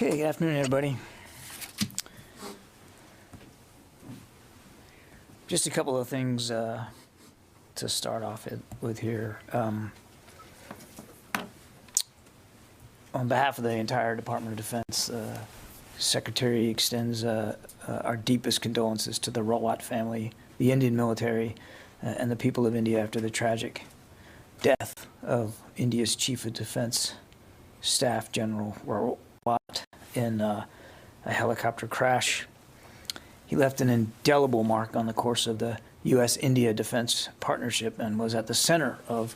Okay, good afternoon, everybody. Just a couple of things to start off with here. On behalf of the entire Department of Defense, Secretary extends our deepest condolences to the Rawat family, the Indian military, and the people of India after the tragic death of India's Chief of Defense Staff General Rawat in a helicopter crash. He left an indelible mark on the course of the U.S.-India defense partnership and was at the center of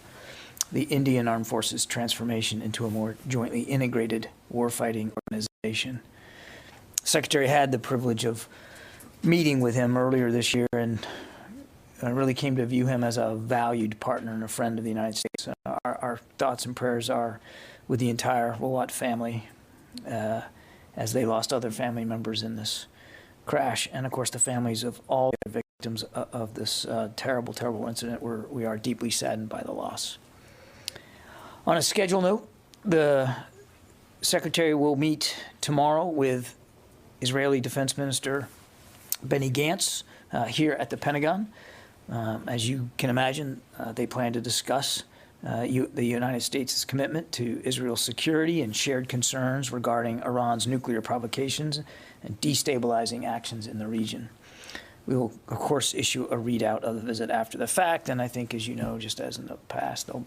the Indian Armed Forces transformation into a more jointly integrated warfighting organization. The Secretary had the privilege of meeting with him earlier this year and really came to view him as a valued partner and a friend of the United States. Our thoughts and prayers are with the entire Rawat family as they lost other family members in this crash, and of course the families of all the victims of this terrible, terrible incident. We are deeply saddened by the loss. On a schedule note, the Secretary will meet tomorrow with Israeli Defense Minister Benny Gantz here at the Pentagon. As you can imagine, they plan to discuss the United States' commitment to Israel's security and shared concerns regarding Iran's nuclear provocations and destabilizing actions in the region. We will, of course, issue a readout of the visit after the fact, and I think, as you know, just as in the past, there'll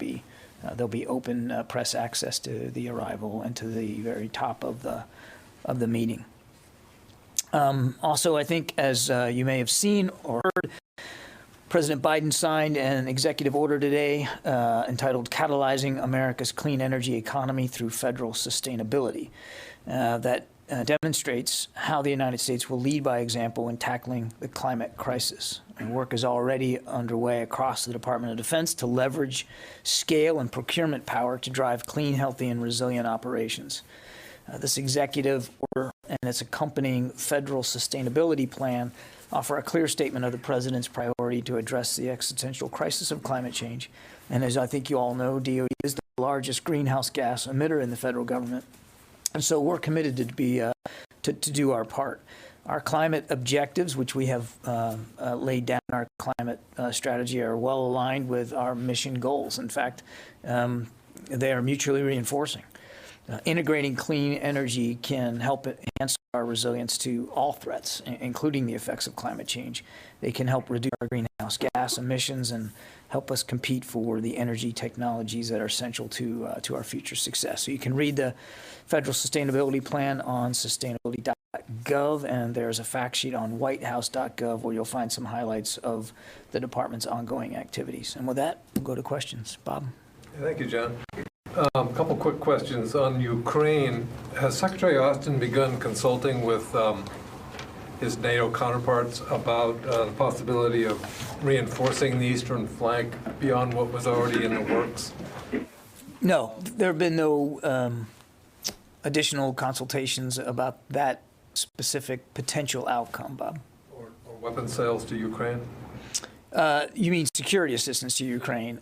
be open press access to the arrival and to the very top of the meeting. Also, I think, as you may have seen or heard, President Biden signed an executive order today entitled Catalyzing America's Clean Energy Economy Through Federal Sustainability that demonstrates how the United States will lead by example in tackling the climate crisis. And work is already underway across the Department of Defense to leverage scale and procurement power to drive clean, healthy, and resilient operations. This executive order and its accompanying federal sustainability plan offer a clear statement of the President's priority to address the existential crisis of climate change. And as I think you all know, DOE is the largest greenhouse gas emitter in the federal government. And so we're committed to do our part. Our climate objectives, which we have laid down in our climate strategy, are well aligned with our mission goals. In fact, they are mutually reinforcing. Integrating clean energy can help enhance our resilience to all threats, including the effects of climate change. They can help reduce our greenhouse gas emissions and help us compete for the energy technologies that are essential to our future success. So you can read the Federal Sustainability Plan on sustainability.gov, and there's a fact sheet on whitehouse.gov where you'll find some highlights of the department's ongoing activities. And with that, we'll go to questions. Bob? Thank you, John. A couple quick questions on Ukraine. Has Secretary Austin begun consulting with his NATO counterparts about the possibility of reinforcing the eastern flank beyond what was already in the works? No, there have been no additional consultations about that specific potential outcome, Bob. Or weapon sales to Ukraine? You mean security assistance to Ukraine?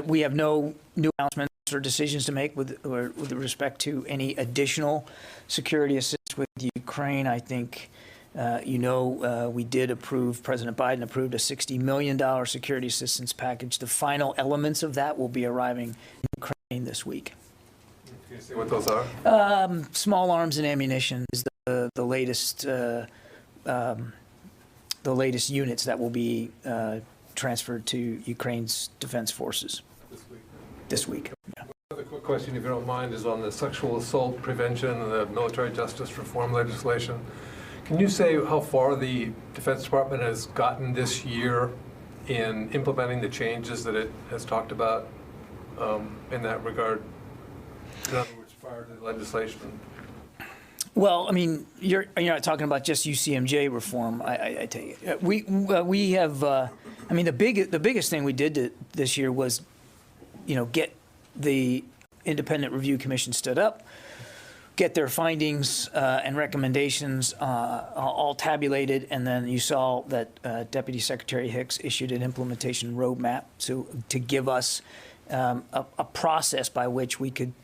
We have no new announcements or decisions to make with respect to any additional security assistance with Ukraine. I think, we did approve, President Biden approved a $60 million security assistance package. The final elements of that will be arriving in Ukraine this week. Can you say what those are? Small arms and ammunition is the latest units that will be transferred to Ukraine's defense forces this week. Yeah. Another quick question, if you don't mind, is on the sexual assault prevention and the military justice reform legislation. Can you say how far the Defense Department has gotten this year in implementing the changes that it has talked about in that regard? In other words, prior to the legislation? Well, I mean, you're not talking about just UCMJ reform. I take it. We have. The biggest thing we did this year was, get the independent review commission stood up, get their findings and recommendations all tabulated, and then you saw that Deputy Secretary Hicks issued an implementation roadmap to give us a process by which we could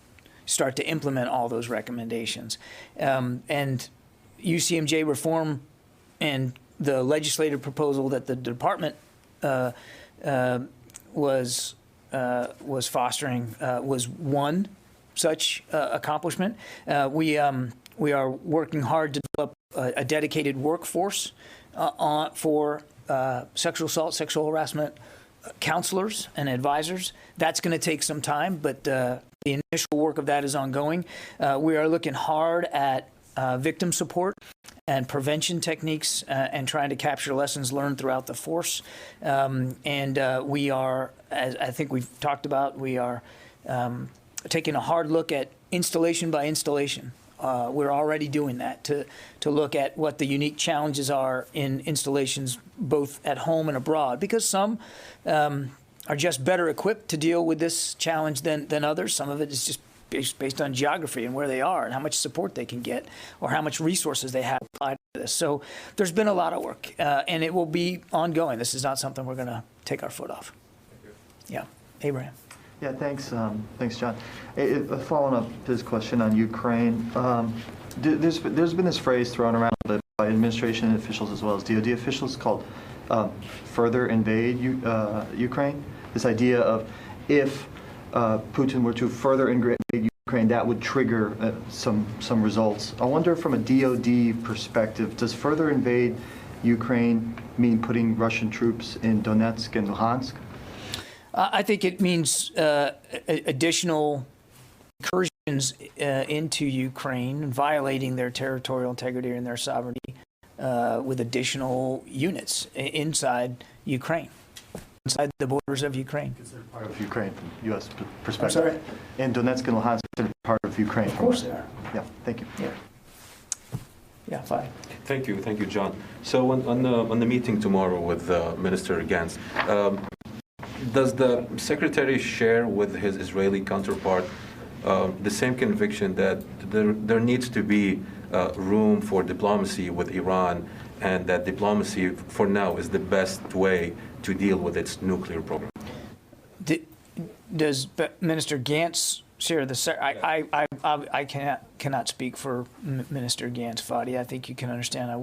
start to implement all those recommendations. And UCMJ reform and the legislative proposal that the department was fostering was one such accomplishment. We are working hard to develop a dedicated workforce for sexual assault, sexual harassment counselors and advisors. That's going to take some time, but the initial work of that is ongoing. We are looking hard at victim support and prevention techniques and trying to capture lessons learned throughout the force. We are, as I think we've talked about, we are taking a hard look at installation by installation. We're already doing that to look at what the unique challenges are in installations both at home and abroad, because some are just better equipped to deal with this challenge than others. Some of it is just based on geography and where they are and how much support they can get or how much resources they have applied to this. So there's been a lot of work, and it will be ongoing. This is not something we're going to take our foot off. Yeah. Abraham. Yeah, thanks, thanks, John. Following up his question on Ukraine, there's been this phrase thrown around by administration officials as well as DoD officials called "further invade Ukraine." This idea of if Putin were to further invade Ukraine, that would trigger some results. I wonder, from a DoD perspective, does further invade Ukraine mean putting Russian troops in Donetsk and Luhansk? I think it means additional incursions into Ukraine, violating their territorial integrity and their sovereignty with additional units inside Ukraine, inside the borders of Ukraine. Considered part of Ukraine from U.S. perspective. I'm sorry? And Donetsk and Luhansk are part of Ukraine. Of course they are. Yeah, thank you. Yeah. Yeah, fine. Thank you, John. So on the meeting tomorrow with Minister Gantz, does the Secretary share with his Israeli counterpart the same conviction that there needs to be room for diplomacy with Iran, and that diplomacy for now is the best way to deal with its nuclear program? Does Minister Gantz share the? I cannot speak for Minister Gantz, Fadi. I think you can understand. I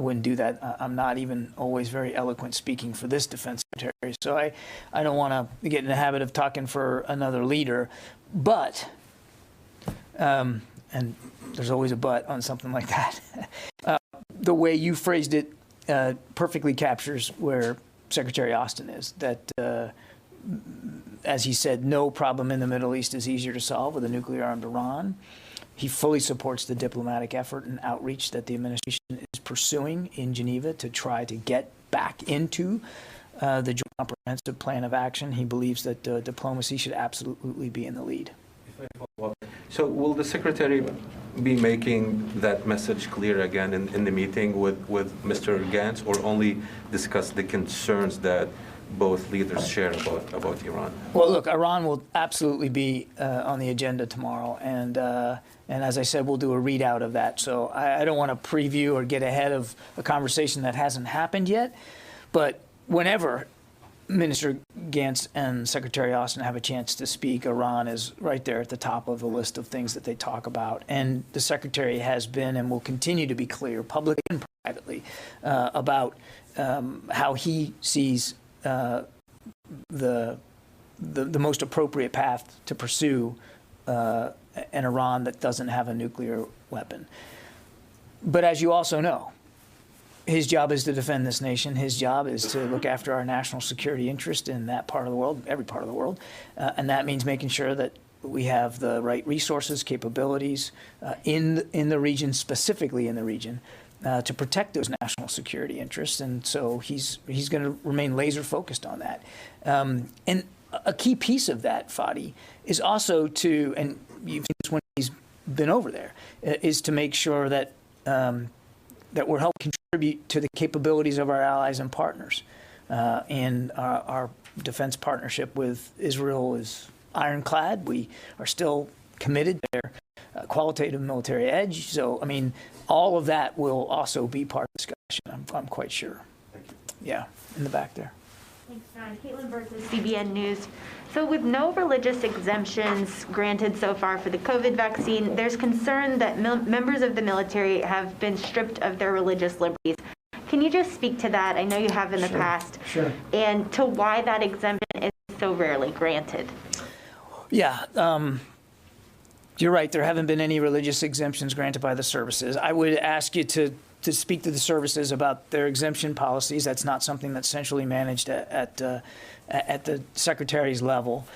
wouldn't do that. I'm not even always very eloquent speaking for this defense secretary, so I don't want to get in the habit of talking for another leader. But, and there's always a but on something like that, the way you phrased it perfectly captures where Secretary Austin is, that, as he said, no problem in the Middle East is easier to solve with a nuclear-armed Iran. He fully supports the diplomatic effort and outreach that the administration is pursuing in Geneva to try to get back into the Joint Comprehensive Plan of Action. He believes that diplomacy should absolutely be in the lead. So will the Secretary be making that message clear again in the meeting with Mr. Gantz, or only discuss the concerns that both leaders share about Iran? Well, look, Iran will absolutely be on the agenda tomorrow, and as I said, we'll do a readout of that. So I don't want to preview or get ahead of a conversation that hasn't happened yet. But whenever Minister Gantz and Secretary Austin have a chance to speak, Iran is right there at the top of the list of things that they talk about. And the Secretary has been and will continue to be clear, publicly and privately, about how he sees the most appropriate path to pursue an Iran that doesn't have a nuclear weapon. But as you also know, his job is to defend this nation. His job is to look after our national security interest in that part of the world, every part of the world. And that means making sure that we have the right resources, capabilities in the region, specifically in the region, to protect those national security interests. And so he's going to remain laser focused on that. And a key piece of that, Fadi, is also to, and you've seen this when he's been over there, is to make sure that that we're helping contribute to the capabilities of our allies and partners. And our defense partnership with Israel is ironclad. We are still committed to their qualitative military edge. So, I mean, all of that will also be part of the discussion, I'm quite sure. Thank you. Yeah, in the back there. Thanks, John. Caitlin Burke with CBN News. So with no religious exemptions granted so far for the COVID vaccine, there's concern that members of the military have been stripped of their religious liberties. Can you just speak to that? I know you have in the past. Sure. And to why that exemption is so rarely granted. Yeah, you're right. There haven't been any religious exemptions granted by the services. I would ask you to speak to the services about their exemption policies. That's not something that's centrally managed at the secretary's level.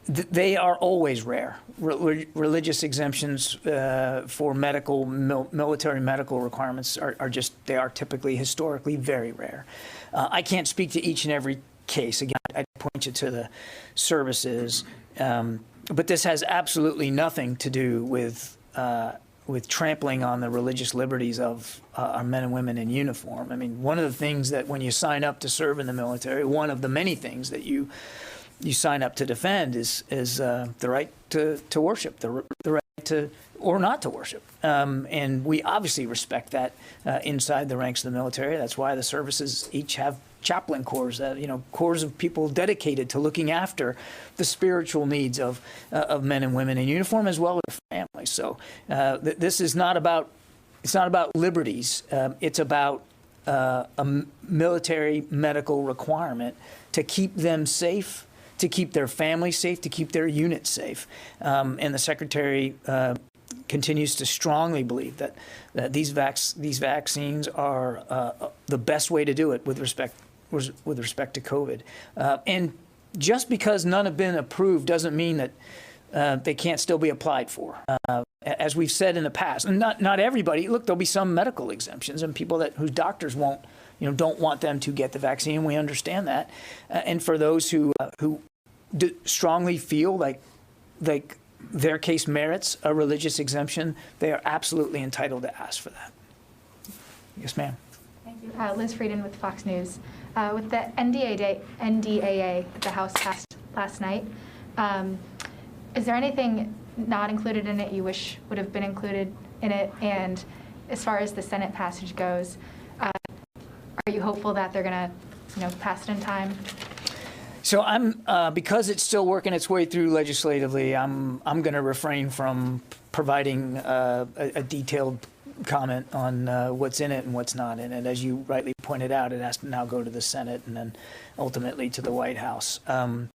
They are always rare. Religious exemptions for military medical requirements they are typically historically very rare. I can't speak to each and every case. Again, I'd point you to the services, but this has absolutely nothing to do with trampling on the religious liberties of our men and women in uniform. I mean, one of the things that when you sign up to serve in the military, one of the many things that you sign up to defend is the right to worship, the right to or not to worship. And we obviously respect that inside the ranks of the military. That's why the services each have chaplain corps, corps of people dedicated to looking after the spiritual needs of men and women in uniform as well as their families. So this is not about liberties. It's about a military medical requirement to keep them safe, to keep their families safe, to keep their units safe. And the Secretary continues to strongly believe that these vaccines are the best way to do it with respect to COVID. And just because none have been approved doesn't mean that they can't still be applied for. As we've said in the past, and not everybody. Look, there'll be some medical exemptions and people whose doctors don't want them to get the vaccine. We understand that. And for those who strongly feel like their case merits a religious exemption, they are absolutely entitled to ask for that. Yes, ma'am. Thank you. Liz Frieden with Fox News. With the NDAA that the House passed last night, is there anything not included in it you wish would have been included in it? And as far as the Senate passage goes, are you hopeful that they're going to, pass it in time? So I'm because it's still working its way through legislatively. I'm going to refrain from providing a detailed comment on what's in it and what's not in it. As you rightly pointed out, it has to now go to the Senate and then ultimately to the White House. I'm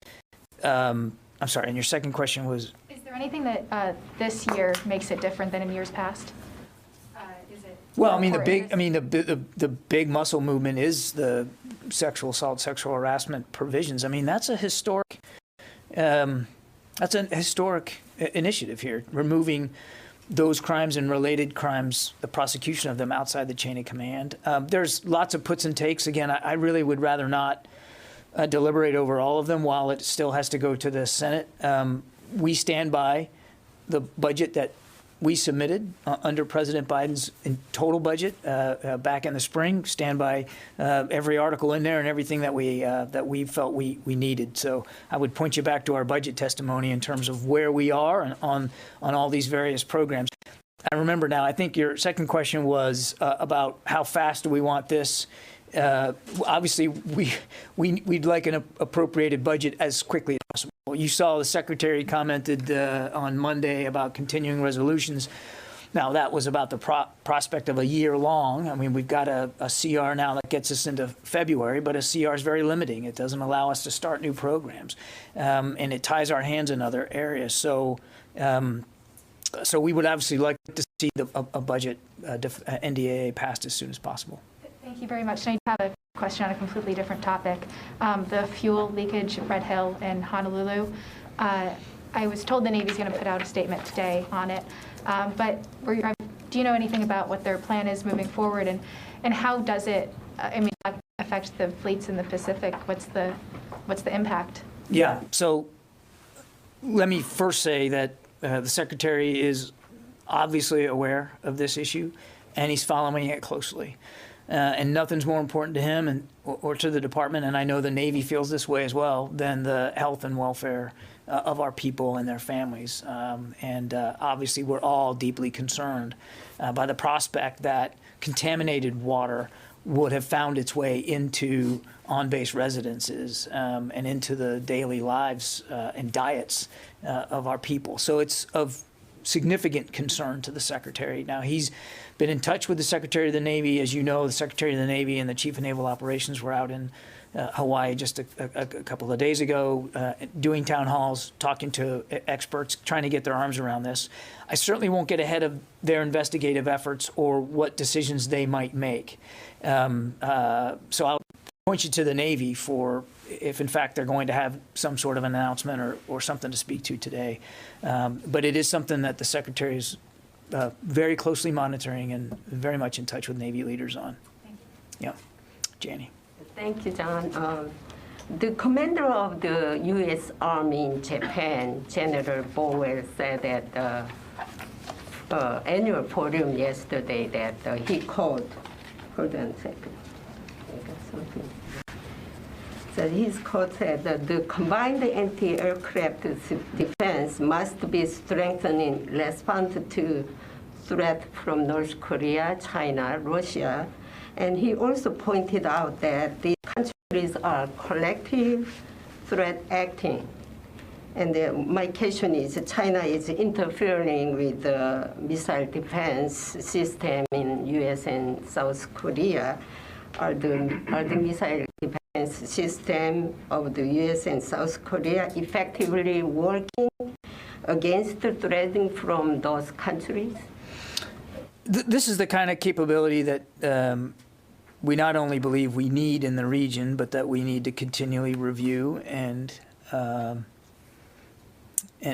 sorry. And your second question was? Is there anything that this year makes it different than in years past? Well, I mean, the big muscle movement is the sexual assault, sexual harassment provisions. I mean, that's a historic initiative here, removing those crimes and related crimes, the prosecution of them outside the chain of command. There's lots of puts and takes. Again, I really would rather not deliberate over all of them while it still has to go to the Senate. We stand by the budget that we submitted under President Biden's total budget back in the spring. Stand by every article in there and everything that we felt we needed. So I would point you back to our budget testimony in terms of where we are on all these various programs. I remember now. I think your second question was about how fast do we want this. Obviously, we'd like an appropriated budget as quickly as possible. You saw the Secretary commented on Monday about continuing resolutions. Now, that was about the prospect of a year long. I mean, we've got a CR now that gets us into February, but a CR is very limiting. It doesn't allow us to start new programs, and it ties our hands in other areas. So we would obviously like to see a budget NDAA passed as soon as possible. Thank you very much. And I have a question on a completely different topic. The fuel leakage at Red Hill in Honolulu. I was told the Navy's going to put out a statement today on it. But do you know anything about what their plan is moving forward, and how does it affect the fleets in the Pacific? What's the impact? Yeah. So let me first say that the Secretary is obviously aware of this issue, and he's following it closely. And nothing's more important to him or to the department, and I know the Navy feels this way as well, than the health and welfare of our people and their families. And obviously, we're all deeply concerned by the prospect that contaminated water would have found its way into on-base residences and into the daily lives and diets of our people. So it's of significant concern to the Secretary. Now, he's been in touch with the Secretary of the Navy. As you know, the Secretary of the Navy and the Chief of Naval Operations were out in Hawaii just a couple of days ago, doing town halls, talking to experts, trying to get their arms around this. I certainly won't get ahead of their investigative efforts or what decisions they might make. So I'll point you to the Navy for if, in fact, they're going to have some sort of announcement or something to speak to today. But it is something that the Secretary is very closely monitoring and very much in touch with Navy leaders on. Thank you. Yeah. Janie. Thank you, John. The commander of the U.S. Army in Japan, General Bowell, said at the annual forum yesterday that he called, hold on a second, I got something. So his quote said that the combined anti-aircraft defense must be strengthened in response to threat from North Korea, China, Russia. And he also pointed out that these countries are collective threat acting. And my question is, China is interfering with the missile defense system in U.S. and South Korea. Are the missile defense system of the U.S. and South Korea effectively working against the threatening from those countries? This is the kind of capability that we not only believe we need in the region, but that we need to continually review and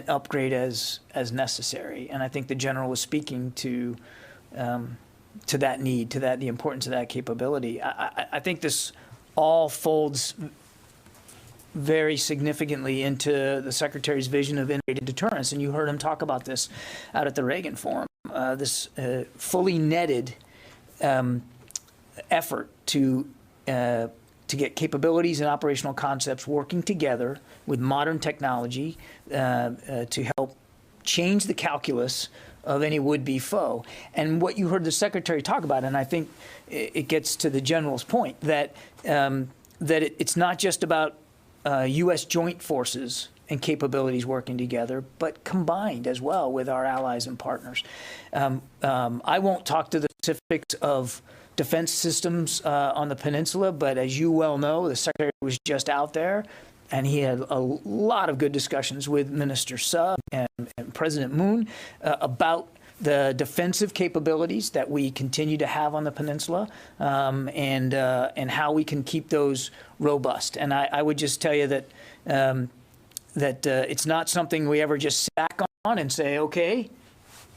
upgrade as necessary. And I think the general was speaking to that need, to that the importance of that capability. I think this all folds very significantly into the Secretary's vision of integrated deterrence, and you heard him talk about this out at the Reagan Forum. This fully netted effort to get capabilities and operational concepts working together with modern technology to help change the calculus of any would-be foe. And what you heard the Secretary talk about, and I think it gets to the General's point, that it's not just about U.S. joint forces and capabilities working together, but combined as well with our allies and partners. I won't talk to the specifics of defense systems on the peninsula, but as you well know, the Secretary was just out there, and he had a lot of good discussions with Minister Suh and President Moon about the defensive capabilities that we continue to have on the peninsula, and how we can keep those robust. And I would just tell you that it's not something we ever just sit back on and say, okay,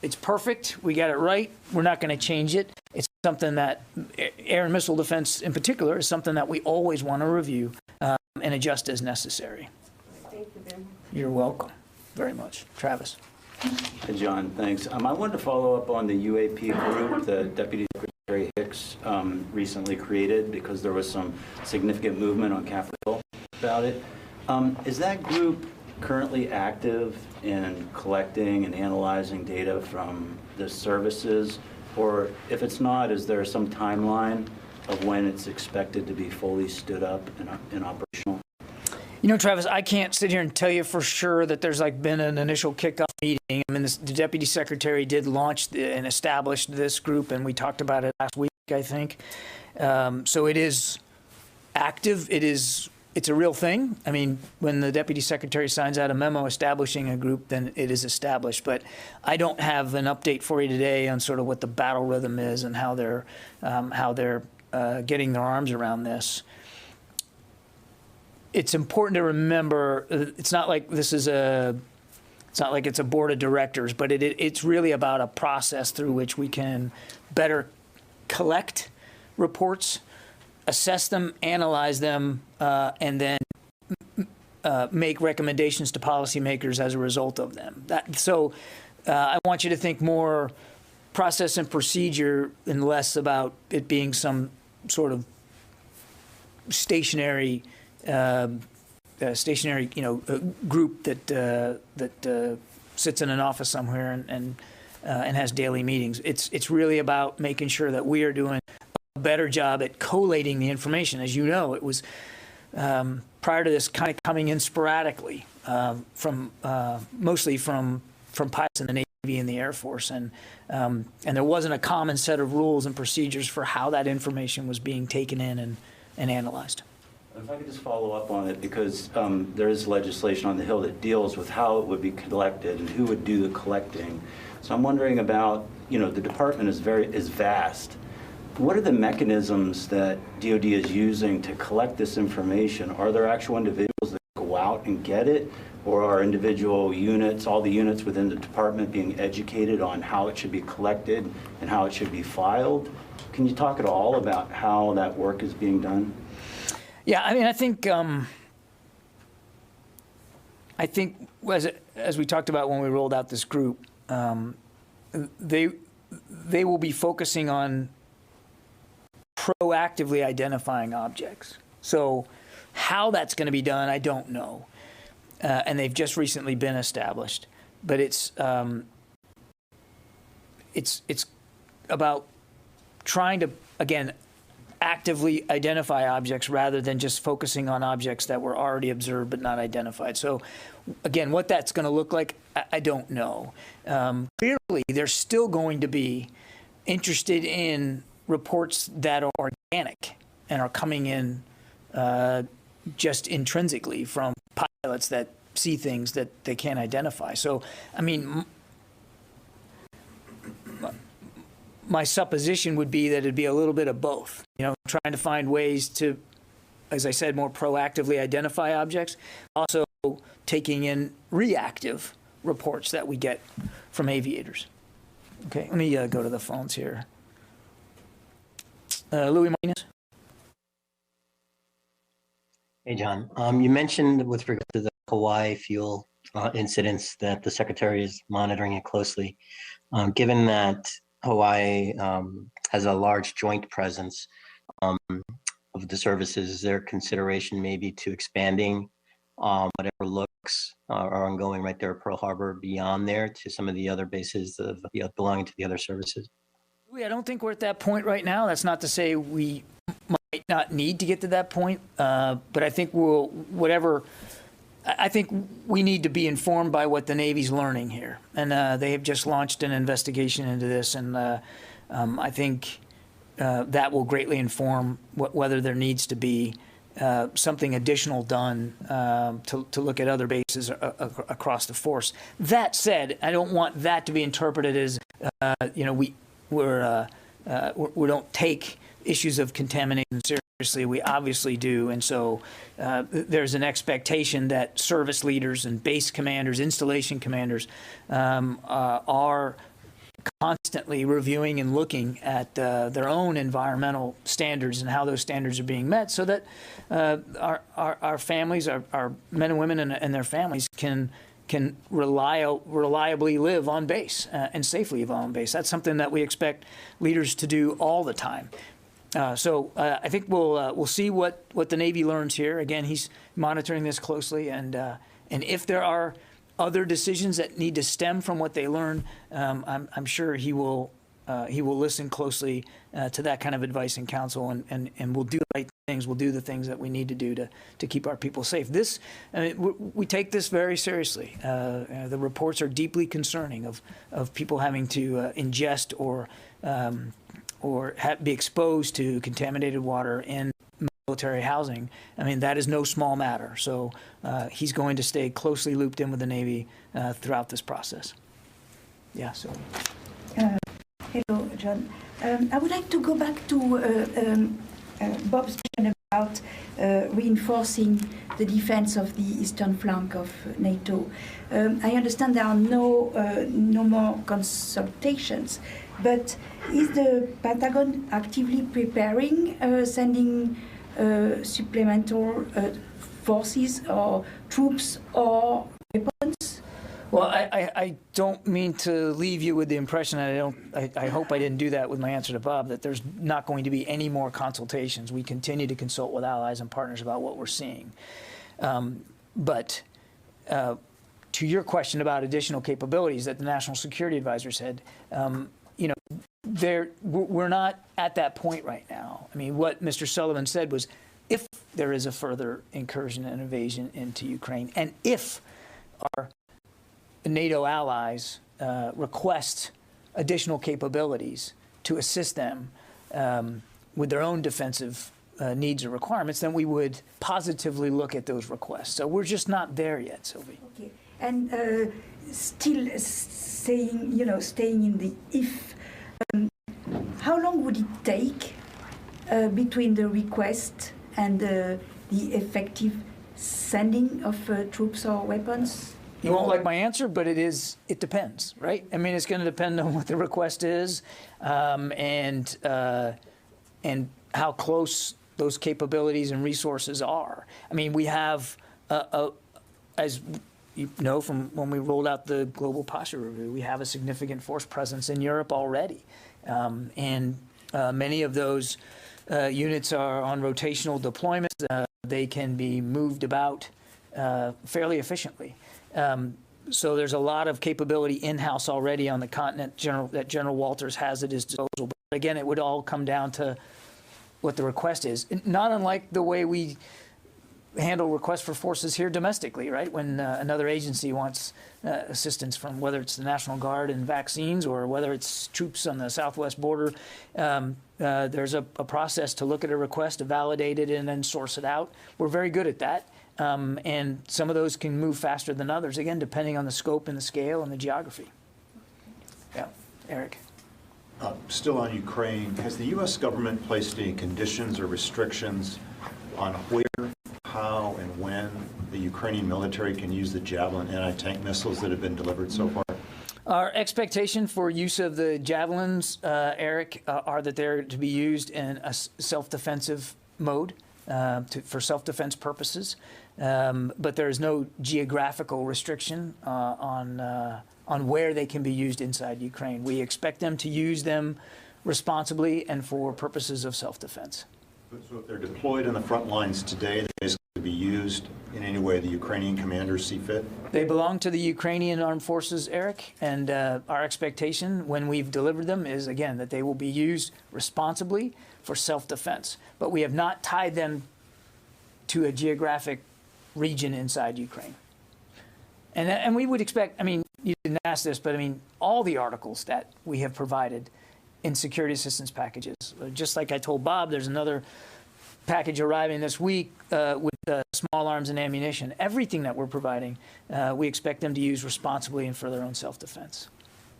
it's perfect, we got it right, we're not going to change it. It's something that air and missile defense in particular is something that we always want to review and adjust as necessary. Thank you very much. You're welcome very much. Travis. Hey, John, thanks. I wanted to follow up on the UAP group that Deputy Secretary Hicks recently created, because there was some significant movement on Capitol Hill about it. Is that group currently active in collecting and analyzing data from the services? Or if it's not, is there some timeline of when it's expected to be fully stood up and operational? You know, Travis, I can't sit here and tell you for sure that there's been an initial kickoff meeting. I mean, the Deputy Secretary did launch and establish this group, and we talked about it last week, I think. So it is active. It's a real thing. I mean, when the Deputy Secretary signs out a memo establishing a group, then it is established. But I don't have an update for you today on sort of what the battle rhythm is and how they're getting their arms around this. It's important to remember, it's not like it's a board of directors, but it's really about a process through which we can better collect reports, assess them, analyze them, and then make recommendations to policymakers as a result of them. So I want you to think more process and procedure and less about it being some sort of stationary group that sits in an office somewhere and has daily meetings. It's really about making sure that we are doing a better job at collating the information. As you know, it was prior to this kind of coming in sporadically mostly from pilots in the Navy and the Air Force, and there wasn't a common set of rules and procedures for how that information was being taken in and analyzed. If I could just follow up on it, because there is legislation on the Hill that deals with how it would be collected and who would do the collecting. So I'm wondering about, the department is vast. What are the mechanisms that DoD is using to collect this information? Are there actual individuals that go out and get it? Or are individual units, all the units within the department, being educated on how it should be collected and how it should be filed? Can you talk at all about how that work is being done? Yeah, I mean, I think as we talked about when we rolled out this group, they will be focusing on proactively identifying objects. So how that's going to be done, I don't know. And they've just recently been established. But it's about trying to, again, actively identify objects rather than just focusing on objects that were already observed but not identified. So again, what that's going to look like, I don't know. Clearly, they're still going to be interested in reports that are organic and are coming in just intrinsically from pilots that see things that they can't identify. So, I mean, my supposition would be that it'd be a little bit of both, trying to find ways to, as I said, more proactively identify objects, also taking in reactive reports that we get from aviators. Okay, let me go to the phones here. Louis Martinez. Hey, John. You mentioned with regard to the Hawaii fuel incidents that the Secretary is monitoring it closely. Given that Hawaii has a large joint presence of the services, is there consideration maybe to expanding whatever looks are ongoing right there at Pearl Harbor beyond there to some of the other bases belonging to the other services? I don't think we're at that point right now. That's not to say we might not need to get to that point, but I think I think we need to be informed by what the Navy's learning here. And they have just launched an investigation into this, and I think that will greatly inform whether there needs to be something additional done to look at other bases across the force. That said, I don't want that to be interpreted as, we don't take issues of contamination seriously. We obviously do, and so there's an expectation that service leaders and base commanders, installation commanders, are constantly reviewing and looking at their own environmental standards and how those standards are being met, so that our families, our men and women and their families can reliably live on base and safely live on base. That's something that we expect leaders to do all the time. So I think we'll see what the Navy learns here. Again, he's monitoring this closely, and if there are other decisions that need to stem from what they learn, I'm sure he will listen closely to that kind of advice and counsel, and we'll do the right things. We'll do the things that we need to do to keep our people safe. We take this very seriously. The reports are deeply concerning of people having to ingest or be exposed to contaminated water in military housing. I mean, that is no small matter. So he's going to stay closely looped in with the Navy throughout this process. Yeah, so. Hello, John. I would like to go back to Bob's question about reinforcing the defense of the eastern flank of NATO. I understand there are no more consultations, but is the Pentagon actively preparing sending supplemental forces or troops or weapons? Well, I don't mean to leave you with the impression, I hope I didn't do that with my answer to Bob, that there's not going to be any more consultations. We continue to consult with allies and partners about what we're seeing. But to your question about additional capabilities that the National Security Advisor said, we're not at that point right now. I mean, what Mr. Sullivan said was, if there is a further incursion and invasion into Ukraine, and if our NATO allies request additional capabilities to assist them with their own defensive needs or requirements, then we would positively look at those requests. So we're just not there yet, Sylvie. Okay. And still staying in the if, how long would it take between the request and the effective sending of troops or weapons? You won't like my answer, but it depends, right? I mean, it's going to depend on what the request is and how close those capabilities and resources are. I mean, we have, as you know from when we rolled out the Global Posture Review, we have a significant force presence in Europe already. And many of those units are on rotational deployments. They can be moved about fairly efficiently. So there's a lot of capability in-house already on the continent that General Walters has at his disposal. But again, it would all come down to what the request is. Not unlike the way we handle requests for forces here domestically, right? When another agency wants assistance from, whether it's the National Guard and vaccines or whether it's troops on the southwest border, there's a process to look at a request, to validate it, and then source it out. We're very good at that. And some of those can move faster than others, again, depending on the scope and the scale and the geography. Yeah, Eric. Still on Ukraine, has the U.S. government placed any conditions or restrictions on where, how, and when the Ukrainian military can use the Javelin anti-tank missiles that have been delivered so far? Our expectation for use of the Javelins, Eric, are that they're to be used in a self-defensive mode for self-defense purposes. But there is no geographical restriction on where they can be used inside Ukraine. We expect them to use them responsibly and for purposes of self-defense. So if they're deployed in the front lines today, they basically be used in any way the Ukrainian commanders see fit? They belong to the Ukrainian armed forces, Eric, and our expectation when we've delivered them is, again, that they will be used responsibly for self-defense. But we have not tied them to a geographic region inside Ukraine. And we would expect, I mean, you didn't ask this, but I mean, all the articles that we have provided in security assistance packages, just like I told Bob, there's another package arriving this week with small arms and ammunition. Everything that we're providing, we expect them to use responsibly and for their own self-defense.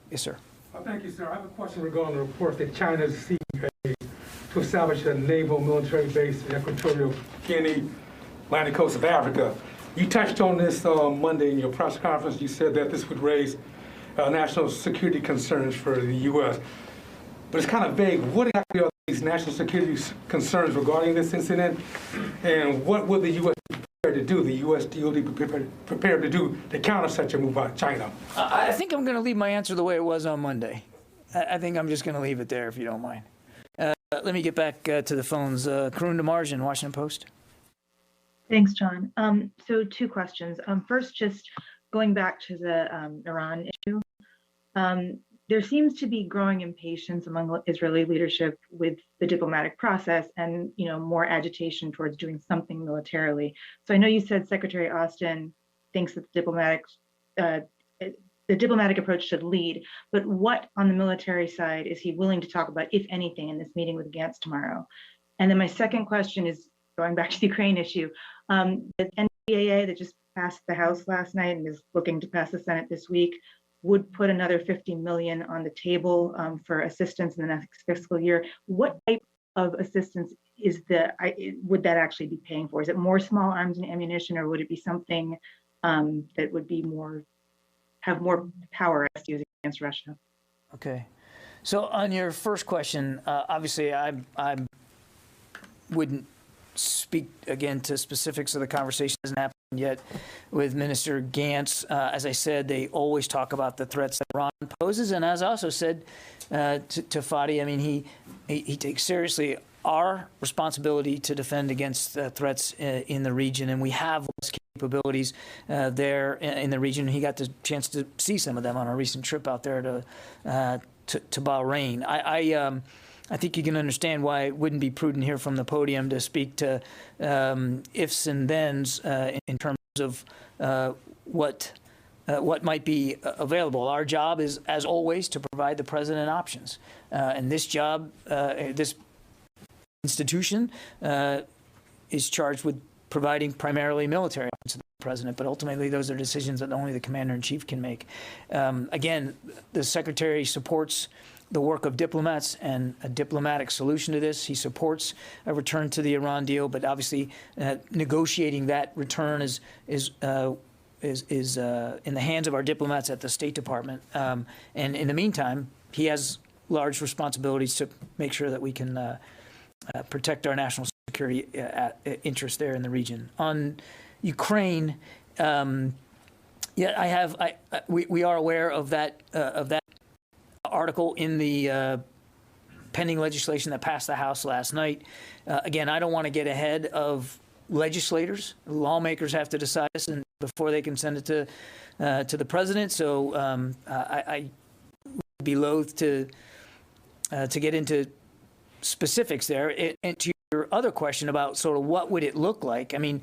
Yes, sir. Thank you, sir. I have a question regarding the report that China is seeking to establish a naval military base in Equatorial Guinea, Atlantic coast of Africa. You touched on this on Monday in your press conference. You said that this would raise national security concerns for the U.S. But it's kind of vague. What exactly are these national security concerns regarding this incident? And what would the U.S. be prepared to do, the U.S. DOD be prepared to do to counter such a move by China? I think I'm going to leave my answer the way it was on Monday. I think I'm just going to leave it there, if you don't mind. Let me get back to the phones. Karun Demarjan, Washington Post. Thanks, John. So two questions. First, just going back to the Iran issue. There seems to be growing impatience among Israeli leadership with the diplomatic process and, more agitation towards doing something militarily. So I know you said Secretary Austin thinks that the diplomatic approach should lead, but what on the military side is he willing to talk about, if anything, in this meeting with Gantz tomorrow? And then my second question is going back to the Ukraine issue. The NDAA that just passed the House last night and is looking to pass the Senate this week would put another $50 million on the table for assistance in the next fiscal year. What type of assistance would that actually be paying for? Is it more small arms and ammunition, or would it be something that would be have more power as used against Russia? Okay. So on your first question, obviously I wouldn't speak again to specifics of the conversation. Hasn't happened yet with Minister Gantz. As I said, they always talk about the threats that Iran poses, and as I also said to Fadi, I mean, he takes seriously our responsibility to defend against threats in the region, and we have those capabilities there in the region. He got the chance to see some of them on a recent trip out there to Bahrain. I think you can understand why it wouldn't be prudent here from the podium to speak to ifs and thens in terms of what might be available. Our job is, as always, to provide the president options. And this job, this institution is charged with providing primarily military options to the president, but ultimately those are decisions that only the commander-in-chief can make. Again, the secretary supports the work of diplomats and a diplomatic solution to this. He supports a return to the Iran deal, but obviously negotiating that return is in the hands of our diplomats at the State Department. And in the meantime, he has large responsibilities to make sure that we can protect our national security interests there in the region. On Ukraine, we are aware of that article in the pending legislation that passed the House last night. Again, I don't want to get ahead of legislators. Lawmakers have to decide this and before they can send it to the president. So I would be loath to get into specifics there. And to your other question about sort of what would it look like, I mean,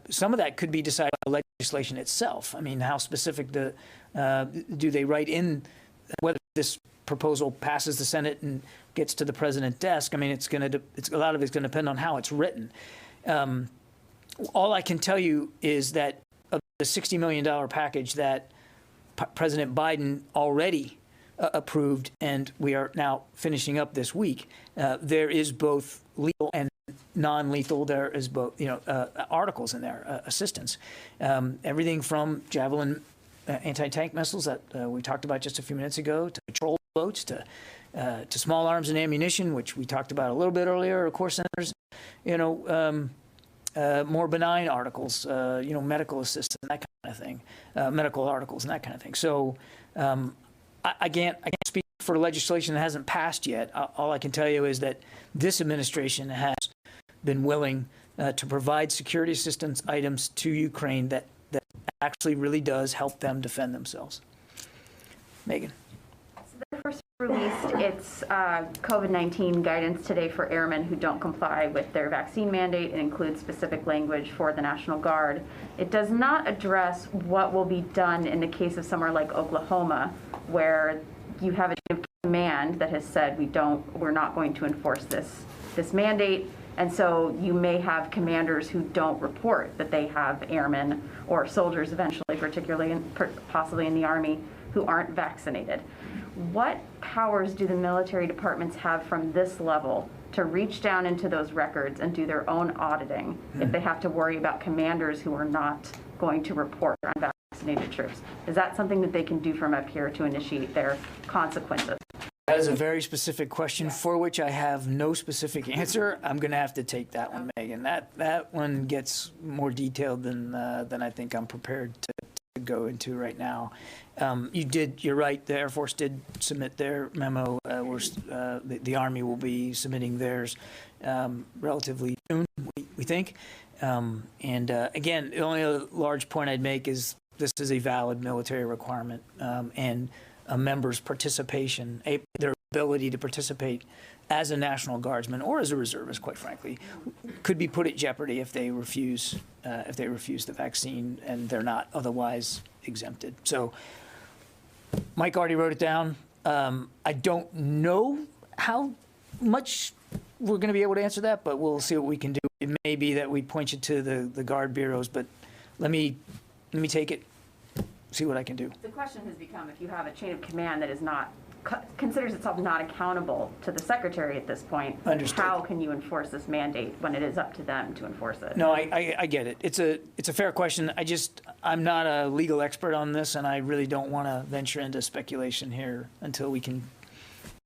some of that could be decided by legislation itself. I mean, how specific do they write in whether this proposal passes the Senate and gets to the president's desk? I mean, a lot of it's going to depend on how it's written. All I can tell you is that of the $60 million package that President Biden already approved, and we are now finishing up this week, there is both lethal and non-lethal. There is both, articles in there, assistance, everything from Javelin anti-tank missiles that we talked about just a few minutes ago, to patrol boats, to small arms and ammunition, which we talked about a little bit earlier. Of course, and there's, more benign articles, medical assistance and that kind of thing, medical articles and that kind of thing. So I can't speak for legislation that hasn't passed yet. All I can tell you is that this administration has been willing to provide security assistance items to Ukraine that actually really does help them defend themselves. Megan. So they first released its COVID-19 guidance today for airmen who don't comply with their vaccine mandate. It includes specific language for the National Guard. It does not address what will be done in the case of somewhere like Oklahoma, where you have a chain of command that has said we're not going to enforce this mandate. And so you may have commanders who don't report that they have airmen or soldiers eventually, particularly possibly in the Army, who aren't vaccinated. What powers do the military departments have from this level to reach down into those records and do their own auditing if they have to worry about commanders who are not going to report on vaccinated troops? Is that something that they can do from up here to initiate their consequences? That is a very specific question for which I have no specific answer. I'm going to have to take that one, Megan. That one gets more detailed than I think I'm prepared to go into right now. You're right. The Air Force did submit their memo. The Army will be submitting theirs relatively soon, we think. Again, the only other large point I'd make is this is a valid military requirement, and a member's participation, their ability to participate as a National Guardsman or as a reservist, quite frankly, could be put at jeopardy if they refuse the vaccine and they're not otherwise exempted. So Mike already wrote it down. I don't know how much we're going to be able to answer that, but we'll see what we can do. It may be that we point you to the guard bureaus, but let me take it, see what I can do. The question has become, if you have a chain of command that is not considers itself not accountable to the secretary at this point, Understood. How can you enforce this mandate when it is up to them to enforce it? No, I get it. It's a fair question. I'm not a legal expert on this, and I really don't want to venture into speculation here until we can do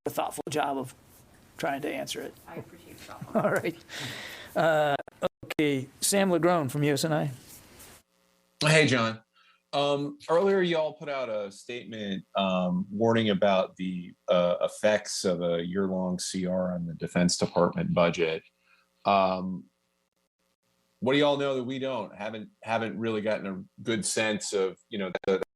a thoughtful job of trying to answer it. I appreciate the thoughtfulness. All right. Okay, Sam Legrone from USNI. Hey, John. Earlier, y'all put out a statement warning about the effects of a year-long CR on the Defense Department budget. what do y'all know that we don't? Haven't really gotten a good sense of,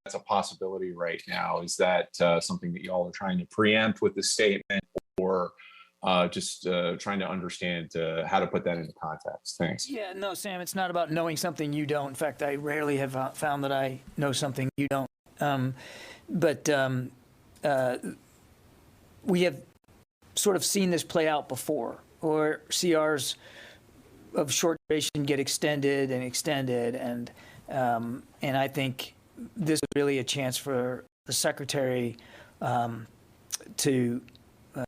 that's a possibility right now. Is that something that y'all are trying to preempt with the statement, or just trying to understand how to put that into context? Thanks. Yeah, no, Sam, it's not about knowing something you don't. In fact, I rarely have found that I know something you don't. But we have sort of seen this play out before, or CRs of short duration get extended and extended, and I think this is really a chance for the Secretary to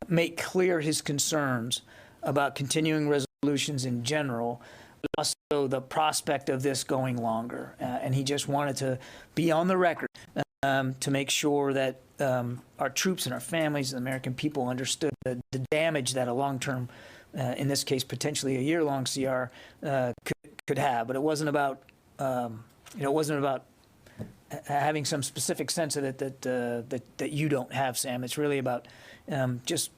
make clear his concerns about continuing resolutions in general, but also the prospect of this going longer. And he just wanted to be on the record to make sure that our troops and our families and the American people understood the damage that a long-term, in this case, potentially a year-long CR could have. But it wasn't about, having some specific sense of it that you don't have, Sam. It's really about just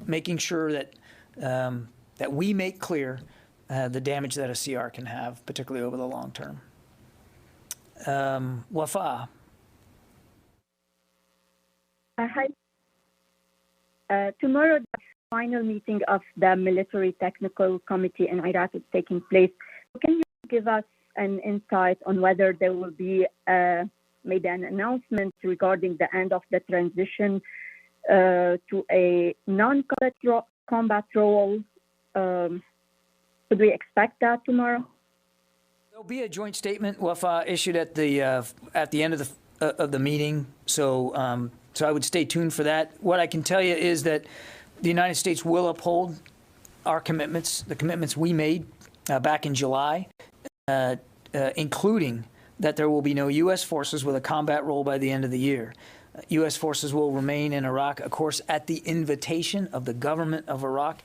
making sure that that we make clear the damage that a CR can have, particularly over the long term. Wafa. Hi. Tomorrow, the final meeting of the Military Technical Committee in Iraq is taking place. Can you give us an insight on whether there will be maybe an announcement regarding the end of the transition to a non-combat role? Could we expect that tomorrow? There'll be a joint statement, Wafa, issued at the end of the meeting. So I would stay tuned for that. What I can tell you is that the United States will uphold our commitments, the commitments we made back in July, including that there will be no U.S. forces with a combat role by the end of the year. U.S. forces will remain in Iraq, of course, at the invitation of the government of Iraq,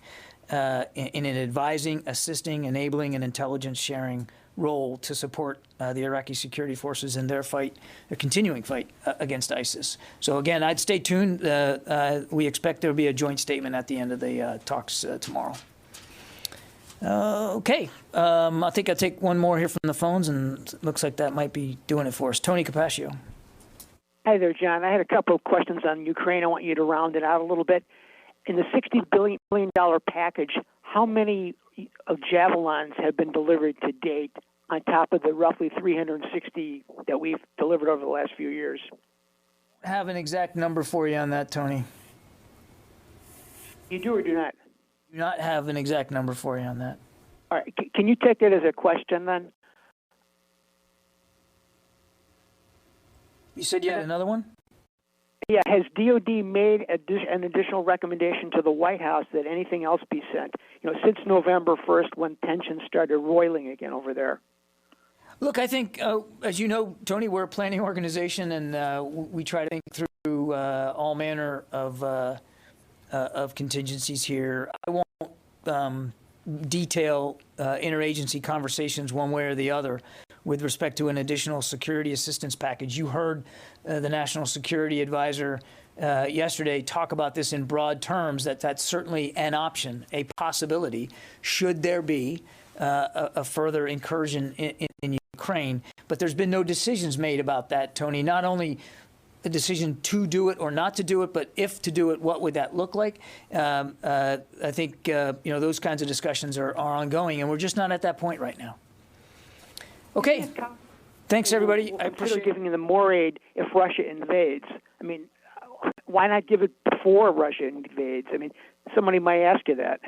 in an advising, assisting, enabling, and intelligence sharing role to support the Iraqi security forces in their fight, their continuing fight against ISIS. So again, I'd stay tuned. We expect there will be a joint statement at the end of the talks tomorrow. Okay, I think I'll take one more here from the phones, and it looks like that might be doing it for us. Tony Capaccio. Hi there, John. I had a couple of questions on Ukraine. I want you to round it out a little bit. In the $60 billion package, how many of Javelins have been delivered to date on top of the roughly 360 that we've delivered over the last few years? I have an exact number for you on that, Tony. You do or do not? Do not have an exact number for you on that. All right. Can you take that as a question then? You said you had another one? Yeah. Has DOD made an additional recommendation to the White House that anything else be sent? Since November 1st, when tensions started roiling again over there. Look, I think, as you know, Tony, we're a planning organization, and we try to think through all manner of contingencies here. I won't detail interagency conversations one way or the other with respect to an additional security assistance package. You heard the National Security Advisor yesterday talk about this in broad terms, that's certainly an option, a possibility, should there be a further incursion in Ukraine. But there's been no decisions made about that, Tony. Not only a decision to do it or not to do it, but if to do it, what would that look like? I think those kinds of discussions are ongoing, and we're just not at that point right now. Okay. Thanks, everybody. I appreciate giving them more aid if Russia invades. I mean, why not give it before Russia invades? I mean, somebody might ask you that.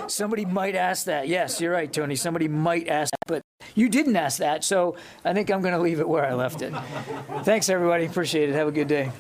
Somebody might ask that. Yes, you're right, Tony. Somebody might ask that, but you didn't ask that, so I think I'm going to leave it where I left it. Thanks, everybody. Appreciate it. Have a good day.